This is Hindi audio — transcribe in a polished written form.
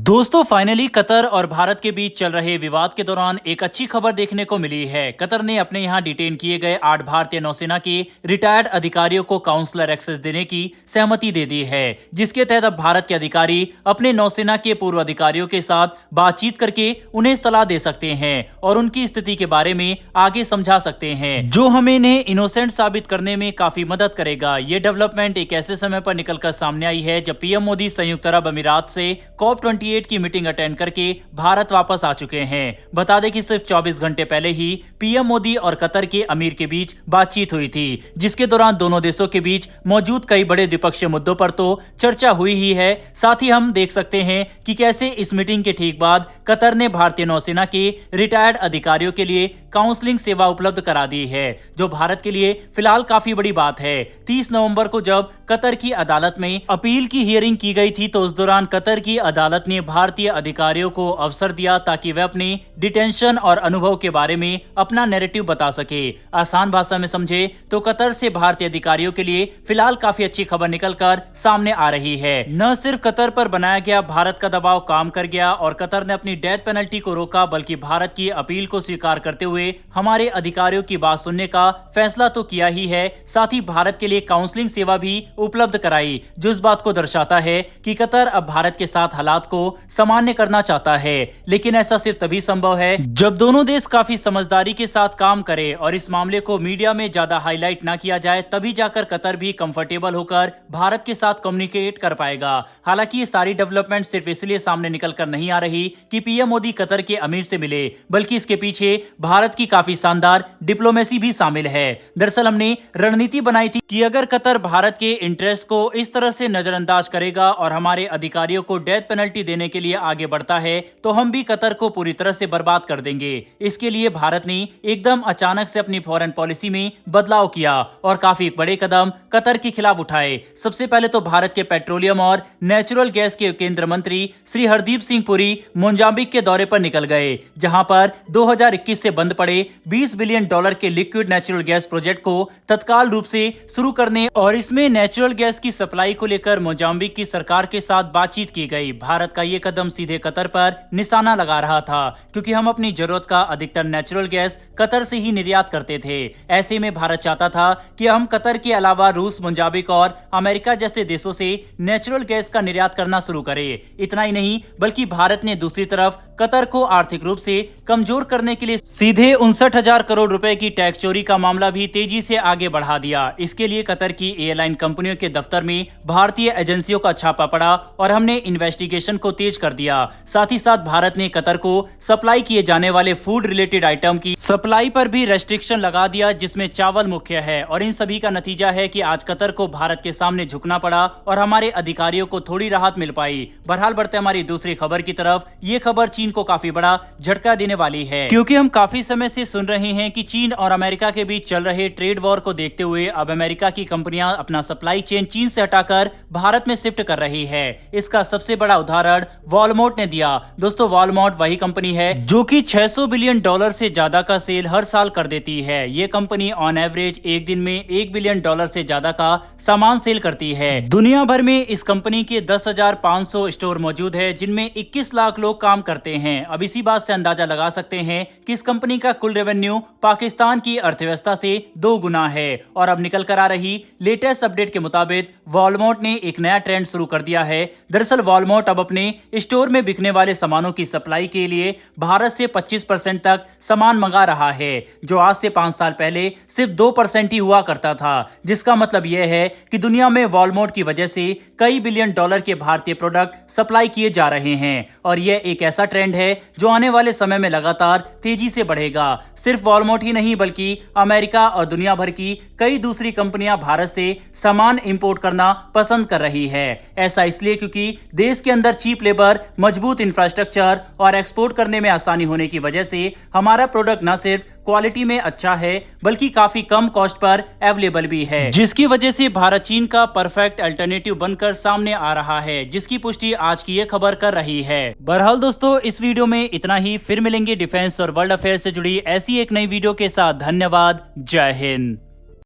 दोस्तों फाइनली कतर और भारत के बीच चल रहे विवाद के दौरान एक अच्छी खबर देखने को मिली है। कतर ने अपने यहां डिटेन किए गए 8 भारतीय नौसेना के रिटायर्ड अधिकारियों को काउंसलर एक्सेस देने की सहमति दे दी है, जिसके तहत अब भारत के अधिकारी अपने नौसेना के पूर्व अधिकारियों के साथ बातचीत करके उन्हें सलाह दे सकते हैं और उनकी स्थिति के बारे में आगे समझा सकते हैं, जो हमें इन्हें इनोसेंट साबित करने में काफी मदद करेगा। ये डेवलपमेंट एक ऐसे समय पर निकलकर सामने आई है जब पीएम मोदी संयुक्त अरब अमीरात से COP28 की मीटिंग अटेंड करके भारत वापस आ चुके हैं। बता दें कि सिर्फ 24 घंटे पहले ही पीएम मोदी और कतर के अमीर के बीच बातचीत हुई थी, जिसके दौरान दोनों देशों के बीच मौजूद कई बड़े द्विपक्षीय मुद्दों पर तो चर्चा हुई ही है। साथ ही हम देख सकते हैं कि कैसे इस मीटिंग के ठीक बाद कतर ने भारतीय नौसेना के रिटायर्ड अधिकारियों के लिए काउंसलिंग सेवा उपलब्ध करा दी है, जो भारत के लिए फिलहाल काफी बड़ी बात है। 30 नवंबर को जब कतर की अदालत में अपील की हियरिंग की गई थी, तो उस दौरान कतर की अदालत ने भारतीय अधिकारियों को अवसर दिया ताकि वे अपने डिटेंशन और अनुभव के बारे में अपना नैरेटिव बता सके। आसान भाषा में समझे तो कतर से भारतीय अधिकारियों के लिए फिलहाल काफी अच्छी खबर निकलकर सामने आ रही है। न सिर्फ कतर पर बनाया गया भारत का दबाव काम कर गया और कतर ने अपनी डेथ पेनल्टी को रोका, बल्कि भारत की अपील को स्वीकार करते हुए हमारे अधिकारियों की बात सुनने का फैसला तो किया ही है, साथ ही भारत के लिए काउंसलिंग सेवा भी उपलब्ध कराई, जो इस बात को दर्शाता है कि कतर अब भारत के साथ हालात को सामान्य करना चाहता है। लेकिन ऐसा सिर्फ तभी संभव है जब दोनों देश काफी समझदारी के साथ काम करें और इस मामले को मीडिया में ज्यादा हाईलाइट ना किया जाए, तभी जाकर कतर भी कंफर्टेबल होकर भारत के साथ कम्युनिकेट कर पाएगा। हालांकि ये सारी डेवलपमेंट सिर्फ इसलिए सामने निकल कर नहीं आ रही कि पीएम मोदी कतर के अमीर से मिले, बल्कि इसके पीछे भारत की काफी शानदार डिप्लोमेसी भी शामिल है। दरअसल हमने रणनीति बनाई थी कि अगर कतर भारत के इंटरेस्ट को इस तरह से नजरअंदाज करेगा और हमारे अधिकारियों को डेथ पेनल्टी देने के लिए आगे बढ़ता है, तो हम भी कतर को पूरी तरह से बर्बाद कर देंगे। इसके लिए भारत ने एकदम अचानक से अपनी फॉरेन पॉलिसी में बदलाव किया और काफी बड़े कदम कतर के खिलाफ उठाए। सबसे पहले तो भारत के पेट्रोलियम और नेचुरल गैस के केंद्र मंत्री श्री हरदीप सिंह पुरी मोजाम्बिक के दौरे पर निकल गए, जहां पर 2021 से बंद पड़े $20 बिलियन के लिक्विड नेचुरल गैस प्रोजेक्ट को तत्काल रूप से शुरू करने और इसमें नेचुरल गैस की सप्लाई को लेकर मोजाम्बिक की सरकार के साथ बातचीत की गई। भारत का ये कदम सीधे कतर पर निशाना लगा रहा था, क्योंकि हम अपनी जरूरत का अधिकतर नेचुरल गैस कतर से ही निर्यात करते थे। ऐसे में भारत चाहता था कि हम कतर के अलावा रूस, मोजाम्बिक और अमेरिका जैसे देशों से नेचुरल गैस का निर्यात करना शुरू करे। इतना ही नहीं, बल्कि भारत ने दूसरी तरफ कतर को आर्थिक रूप से कमजोर करने के लिए सीधे 59,000 करोड़ रुपए की टैक्स चोरी का मामला भी तेजी से आगे बढ़ा दिया। इसके लिए कतर की एयरलाइन कंपनियों के दफ्तर में भारतीय एजेंसियों का छापा पड़ा और हमने इन्वेस्टिगेशन को तेज कर दिया। साथ ही साथ भारत ने कतर को सप्लाई किए जाने वाले फूड रिलेटेड आइटम की सप्लाई पर भी रेस्ट्रिक्शन लगा दिया, जिसमें चावल मुख्य है। और इन सभी का नतीजा है कि आज कतर को भारत के सामने झुकना पड़ा और हमारे अधिकारियों को थोड़ी राहत मिल पाई। बहरहाल बढ़ते हमारी दूसरी खबर की तरफ। ये खबर चीन को काफी बड़ा झटका देने वाली है, क्योंकि हम काफी समय से सुन रहे हैं कि चीन और अमेरिका के बीच चल रहे ट्रेड वॉर को देखते हुए अब अमेरिका की कंपनियां अपना सप्लाई चेन चीन से हटाकर भारत में शिफ्ट कर रही है। इसका सबसे बड़ा उदाहरण वॉलमार्ट ने दिया। दोस्तों, वॉलमार्ट वही कंपनी है जो कि $600 बिलियन से ज्यादा का सेल हर साल कर देती है। ये कंपनी ऑन एवरेज एक दिन में $1 बिलियन से ज्यादा का सामान सेल करती है। दुनिया भर में इस कंपनी के 10,500 स्टोर मौजूद है, जिनमें 21 लाख लोग काम करते हैं। अब इसी बात से अंदाजा लगा सकते हैं कि इस कंपनी का कुल रेवेन्यू पाकिस्तान की अर्थव्यवस्था से 2 गुना है। और अब निकल कर आ रही लेटेस्ट अपडेट के मुताबिक वॉलमार्ट ने एक नया ट्रेंड शुरू कर दिया है। दरअसल वॉलमार्ट अब अपने स्टोर में बिकने वाले सामानों की सप्लाई के लिए भारत से 25% तक सामान मंगा रहा है, जो आज से 5 साल पहले सिर्फ 2% ही हुआ करता था। जिसका मतलब यह है कि दुनिया में वॉलमार्ट की वजह से कई बिलियन डॉलर के भारतीय प्रोडक्ट सप्लाई किए जा रहे हैं। और यह एक ऐसा ट्रेंड है जो आने वाले समय में लगातार तेजी से बढ़ेगा। सिर्फ वॉलमार्ट ही नहीं, बल्कि अमेरिका और दुनिया भर की कई दूसरी कंपनियां भारत से सामान इंपोर्ट करना पसंद कर रही है। ऐसा इसलिए क्योंकि देश के अंदर चीप लेबर, मजबूत इंफ्रास्ट्रक्चर और एक्सपोर्ट करने में आसानी होने की वजह से हमारा प्रोडक्ट न सिर्फ क्वालिटी में अच्छा है, बल्कि काफी कम कॉस्ट पर अवेलेबल भी है, जिसकी वजह से भारत चीन का परफेक्ट अल्टरनेटिव बनकर सामने आ रहा है, जिसकी पुष्टि आज की ये खबर कर रही है। बहरहाल दोस्तों, इस वीडियो में इतना ही। फिर मिलेंगे डिफेंस और वर्ल्ड अफेयर से जुड़ी ऐसी एक नई वीडियो के साथ। धन्यवाद। जय हिंद।